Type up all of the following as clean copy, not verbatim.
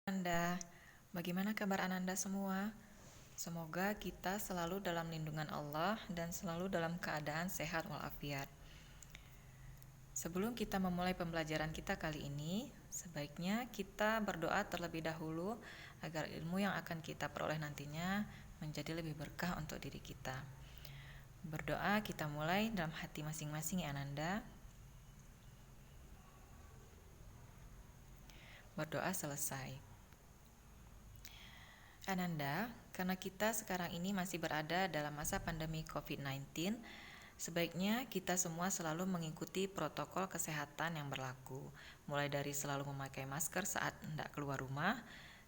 Ananda, bagaimana kabar Ananda semua? Semoga kita selalu dalam lindungan Allah dan selalu dalam keadaan sehat walafiat. Sebelum kita memulai pembelajaran kita kali ini, sebaiknya kita berdoa terlebih dahulu agar ilmu yang akan kita peroleh nantinya menjadi lebih berkah untuk diri kita. Berdoa kita mulai dalam hati masing-masing ya Ananda. Berdoa selesai. Ananda, karena kita sekarang ini masih berada dalam masa pandemi COVID-19, sebaiknya kita semua selalu mengikuti protokol kesehatan yang berlaku, mulai dari selalu memakai masker saat hendak keluar rumah,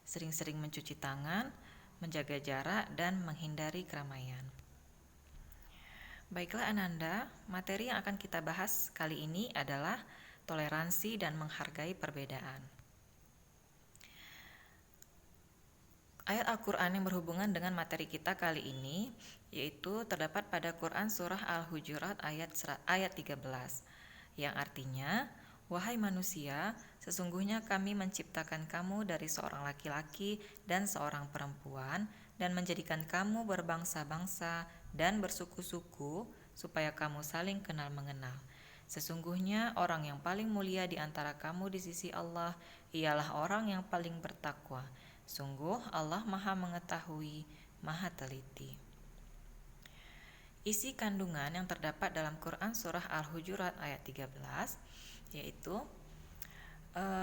sering-sering mencuci tangan, menjaga jarak, dan menghindari keramaian. Baiklah Ananda, materi yang akan kita bahas kali ini adalah toleransi dan menghargai perbedaan. Ayat Al-Quran yang berhubungan dengan materi kita kali ini yaitu terdapat pada Quran Surah Al-Hujurat ayat 13 yang artinya, "Wahai manusia, sesungguhnya kami menciptakan kamu dari seorang laki-laki dan seorang perempuan dan menjadikan kamu berbangsa-bangsa dan bersuku-suku supaya kamu saling kenal mengenal. Sesungguhnya orang yang paling mulia di antara kamu di sisi Allah ialah orang yang paling bertakwa. Sungguh Allah Maha Mengetahui, Maha Teliti." Isi kandungan yang terdapat dalam Quran Surah Al-Hujurat ayat 13 yaitu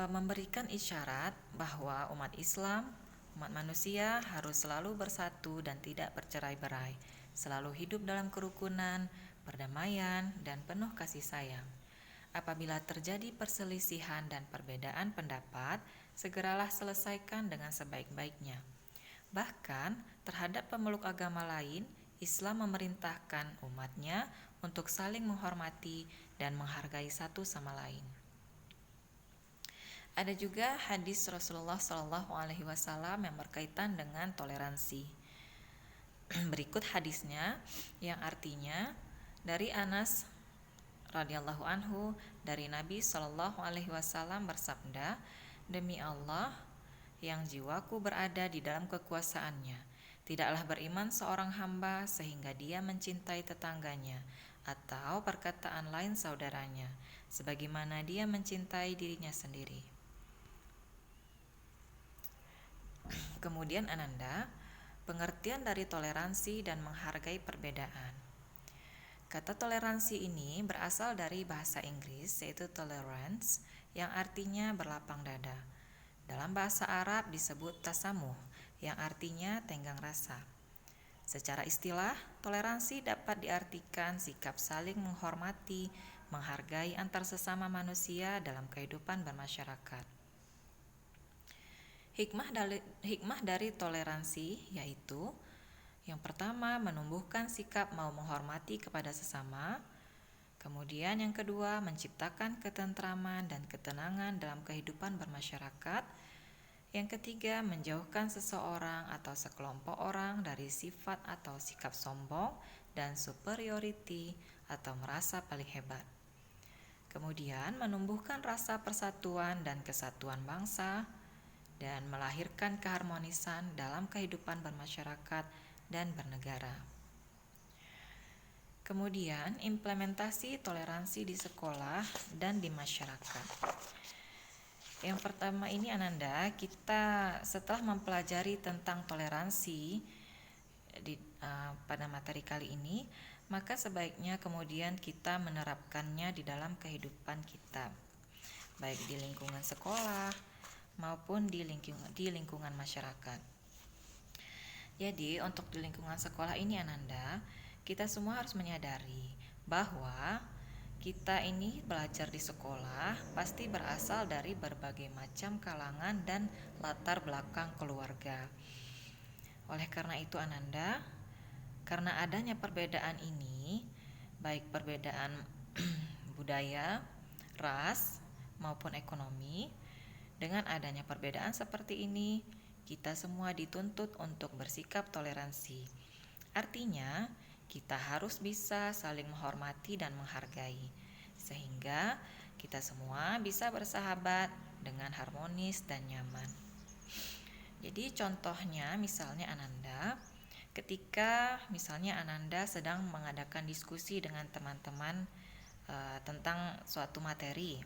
memberikan isyarat bahwa umat Islam, umat manusia harus selalu bersatu dan tidak bercerai-berai, selalu hidup dalam kerukunan, perdamaian, dan penuh kasih sayang. Apabila terjadi perselisihan dan perbedaan pendapat, segeralah selesaikan dengan sebaik-baiknya. Bahkan terhadap pemeluk agama lain, Islam memerintahkan umatnya untuk saling menghormati dan menghargai satu sama lain. Ada juga hadis Rasulullah SAW yang berkaitan dengan toleransi. Berikut hadisnya yang artinya, dari Anas radhiyallahu anhu dari Nabi SAW bersabda, "Demi Allah yang jiwaku berada di dalam kekuasaannya, tidaklah beriman seorang hamba sehingga dia mencintai tetangganya atau perkataan lain saudaranya sebagaimana dia mencintai dirinya sendiri." Kemudian Ananda, pengertian dari toleransi dan menghargai perbedaan. Kata toleransi ini berasal dari bahasa Inggris yaitu tolerance yang artinya berlapang dada. Dalam bahasa Arab disebut tasamuh yang artinya tenggang rasa. Secara istilah, toleransi dapat diartikan sikap saling menghormati, menghargai antar sesama manusia dalam kehidupan bermasyarakat. Hikmah dari toleransi yaitu yang pertama, menumbuhkan sikap mau menghormati kepada sesama. Kemudian yang kedua, menciptakan ketentraman dan ketenangan dalam kehidupan bermasyarakat. Yang ketiga, menjauhkan seseorang atau sekelompok orang dari sifat atau sikap sombong dan superiority atau merasa paling hebat. Kemudian, menumbuhkan rasa persatuan dan kesatuan bangsa dan melahirkan keharmonisan dalam kehidupan bermasyarakat dan bernegara. Kemudian, implementasi toleransi di sekolah dan di masyarakat. Yang pertama ini Ananda, kita setelah mempelajari tentang toleransi pada materi kali ini, maka sebaiknya kemudian kita menerapkannya di dalam kehidupan kita, baik di lingkungan sekolah maupun di lingkungan masyarakat. Jadi untuk di lingkungan sekolah ini Ananda, kita semua harus menyadari bahwa kita ini belajar di sekolah pasti berasal dari berbagai macam kalangan dan latar belakang keluarga. Oleh karena itu Ananda, karena adanya perbedaan ini, baik perbedaan budaya, ras, maupun ekonomi, dengan adanya perbedaan seperti ini, kita semua dituntut untuk bersikap toleransi. Artinya, kita harus bisa saling menghormati dan menghargai, sehingga kita semua bisa bersahabat dengan harmonis dan nyaman. Jadi contohnya misalnya Ananda, ketika misalnya Ananda sedang mengadakan diskusi dengan teman-teman tentang suatu materi.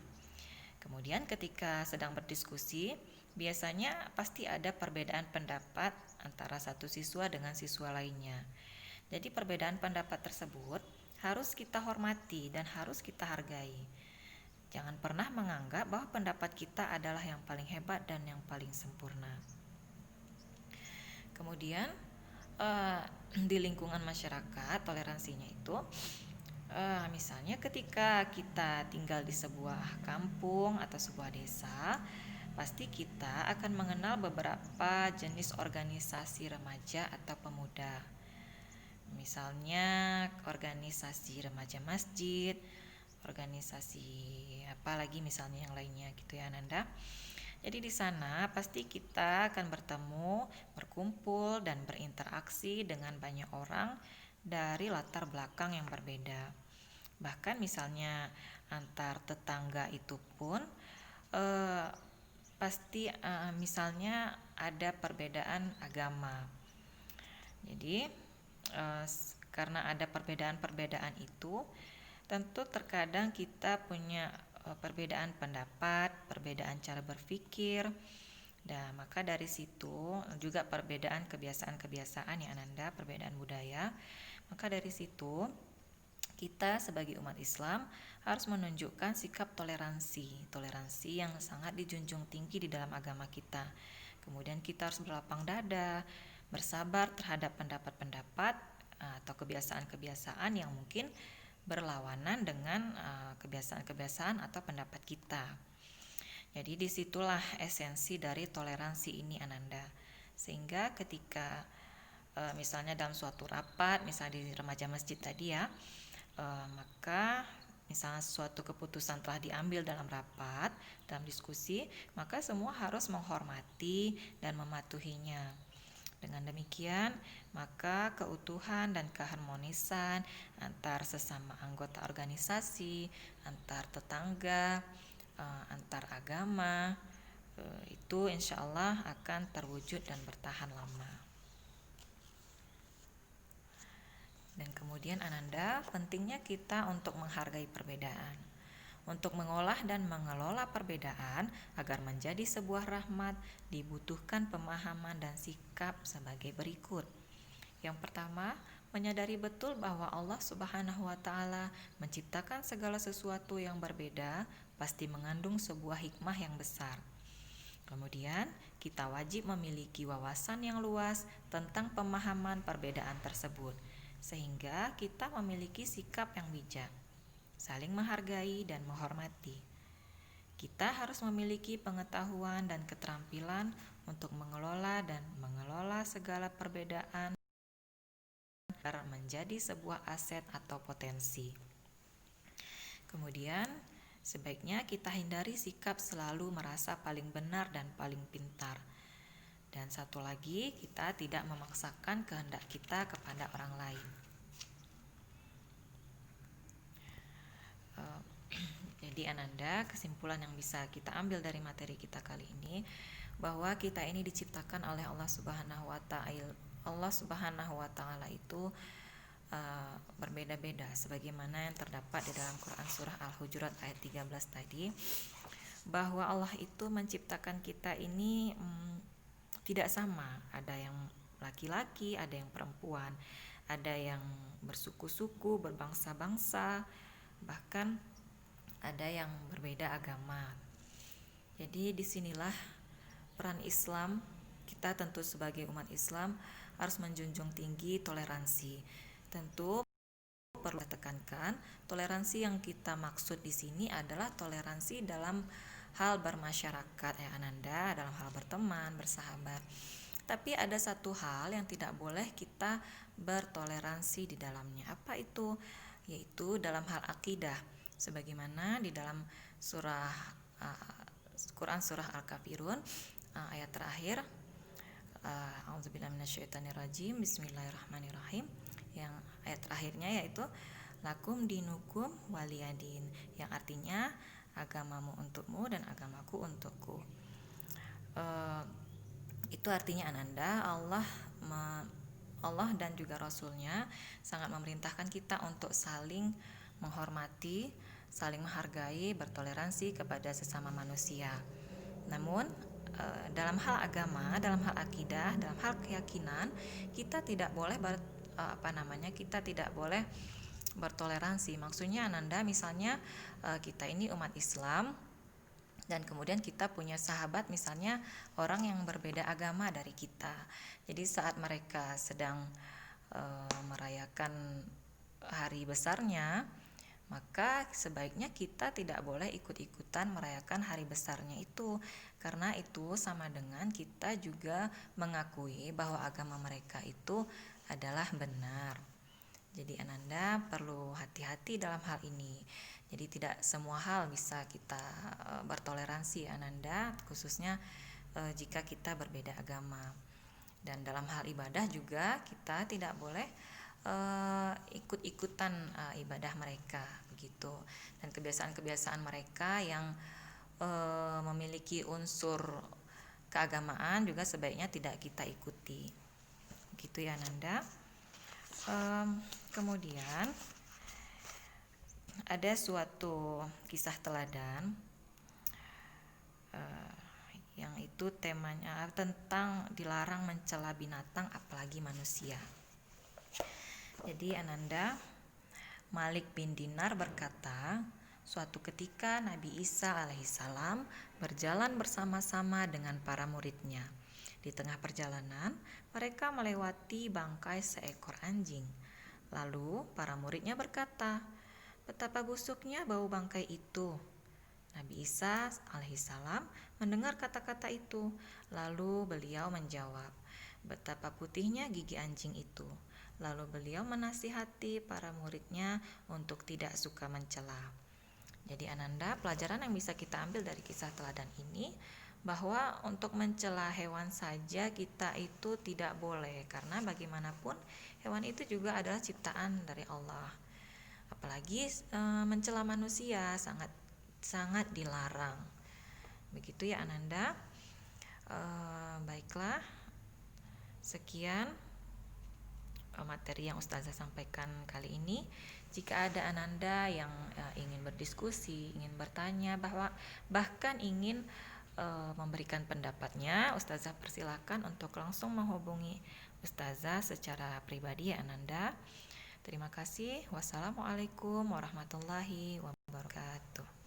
Kemudian ketika sedang berdiskusi, biasanya pasti ada perbedaan pendapat antara satu siswa dengan siswa lainnya. Jadi perbedaan pendapat tersebut harus kita hormati dan harus kita hargai. Jangan pernah menganggap bahwa pendapat kita adalah yang paling hebat dan yang paling sempurna. Kemudian di lingkungan masyarakat toleransinya itu misalnya ketika kita tinggal di sebuah kampung atau sebuah desa, pasti kita akan mengenal beberapa jenis organisasi remaja atau pemuda. Misalnya organisasi remaja masjid, organisasi apa lagi misalnya yang lainnya gitu ya Nanda. Jadi di sana pasti kita akan bertemu, berkumpul dan berinteraksi dengan banyak orang dari latar belakang yang berbeda. Bahkan misalnya antar tetangga itu pun eh, pasti misalnya ada perbedaan agama. Jadi karena ada perbedaan-perbedaan itu, tentu terkadang kita punya perbedaan pendapat, perbedaan cara berpikir. Dan maka dari situ juga perbedaan kebiasaan-kebiasaan ya Ananda, perbedaan budaya. Maka dari situ kita sebagai umat Islam harus menunjukkan sikap toleransi yang sangat dijunjung tinggi di dalam agama kita. Kemudian kita harus berlapang dada, bersabar terhadap pendapat-pendapat atau kebiasaan-kebiasaan yang mungkin berlawanan dengan kebiasaan-kebiasaan atau pendapat kita. Jadi disitulah esensi dari toleransi ini Ananda. Sehingga ketika misalnya dalam suatu rapat, misalnya di remaja masjid tadi ya, maka misalnya suatu keputusan telah diambil dalam rapat, dalam diskusi, maka semua harus menghormati dan mematuhinya. Dengan demikian, maka keutuhan dan keharmonisan antar sesama anggota organisasi, antar tetangga, antar agama, itu insya Allah akan terwujud dan bertahan lama. Dan kemudian Ananda, pentingnya kita untuk menghargai perbedaan. Untuk mengolah dan mengelola perbedaan agar menjadi sebuah rahmat, dibutuhkan pemahaman dan sikap sebagai berikut. Yang pertama, menyadari betul bahwa Allah Subhanahu wa taala menciptakan segala sesuatu yang berbeda pasti mengandung sebuah hikmah yang besar. Kemudian, kita wajib memiliki wawasan yang luas tentang pemahaman perbedaan tersebut, sehingga kita memiliki sikap yang bijak, saling menghargai dan menghormati. Kita harus memiliki pengetahuan dan keterampilan untuk mengelola segala perbedaan agar menjadi sebuah aset atau potensi. Kemudian, sebaiknya kita hindari sikap selalu merasa paling benar dan paling pintar. Dan satu lagi, kita tidak memaksakan kehendak kita kepada orang lain. Jadi Ananda, kesimpulan yang bisa kita ambil dari materi kita kali ini, bahwa kita ini diciptakan oleh Allah Subhanahu wa taala. Allah Subhanahu wa taala itu berbeda-beda sebagaimana yang terdapat di dalam Quran surah Al-Hujurat ayat 13 tadi, bahwa Allah itu menciptakan kita ini tidak sama, ada yang laki-laki, ada yang perempuan, ada yang bersuku-suku, berbangsa-bangsa, bahkan ada yang berbeda agama. Jadi disinilah peran Islam. Kita tentu sebagai umat Islam harus menjunjung tinggi toleransi. Tentu perlu tekankan, toleransi yang kita maksud di sini adalah toleransi dalam hal bermasyarakat ya Ananda, dalam hal berteman, bersahabat. Tapi ada satu hal yang tidak boleh kita bertoleransi di dalamnya. Apa itu? Yaitu dalam hal akidah. Sebagaimana di dalam surah Quran surah Al-Kafirun ayat terakhir, A'udzubillahi minasyaitonirrajim, Bismillahirrahmanirrahim, yang ayat terakhirnya yaitu lakum dinukum waliyadin, yang artinya agamamu untukmu dan agamaku untukku. Itu artinya Ananda, Allah dan juga Rasulnya sangat memerintahkan kita untuk saling menghormati, saling menghargai, bertoleransi kepada sesama manusia. Namun dalam hal agama, dalam hal akidah, dalam hal keyakinan, kita tidak boleh kita tidak boleh bertoleransi. Maksudnya Ananda, misalnya kita ini umat Islam dan kemudian kita punya sahabat misalnya orang yang berbeda agama dari kita. Jadi saat mereka sedang merayakan hari besarnya, maka sebaiknya kita tidak boleh ikut-ikutan merayakan hari besarnya itu, karena itu sama dengan kita juga mengakui bahwa agama mereka itu adalah benar. Jadi Ananda perlu hati-hati dalam hal ini. Jadi tidak semua hal bisa kita bertoleransi Ananda, khususnya jika kita berbeda agama. Dan dalam hal ibadah juga kita tidak boleh ikut-ikutan ibadah mereka begitu. Dan kebiasaan-kebiasaan mereka yang memiliki unsur keagamaan juga sebaiknya tidak kita ikuti. Begitu ya Ananda. Kemudian ada suatu kisah teladan yang itu temanya tentang dilarang mencela binatang apalagi manusia. Jadi Ananda, Malik bin Dinar berkata, suatu ketika Nabi Isa alaihissalam berjalan bersama-sama dengan para muridnya. Di tengah perjalanan, mereka melewati bangkai seekor anjing. Lalu para muridnya berkata, betapa busuknya bau bangkai itu. Nabi Isa alaihissalam mendengar kata-kata itu, lalu beliau menjawab, betapa putihnya gigi anjing itu. Lalu beliau menasihati para muridnya untuk tidak suka mencela. Jadi Ananda, pelajaran yang bisa kita ambil dari kisah teladan ini, bahwa untuk mencela hewan saja kita itu tidak boleh, karena bagaimanapun hewan itu juga adalah ciptaan dari Allah. Apalagi mencela manusia sangat dilarang. Begitu ya Ananda. Baiklah, sekian materi yang Ustazah sampaikan kali ini. Jika ada Ananda yang ingin berdiskusi, ingin bertanya, bahkan ingin memberikan pendapatnya, Ustazah persilakan untuk langsung menghubungi Ustazah secara pribadi ya Ananda. Terima kasih. Wassalamualaikum warahmatullahi wabarakatuh.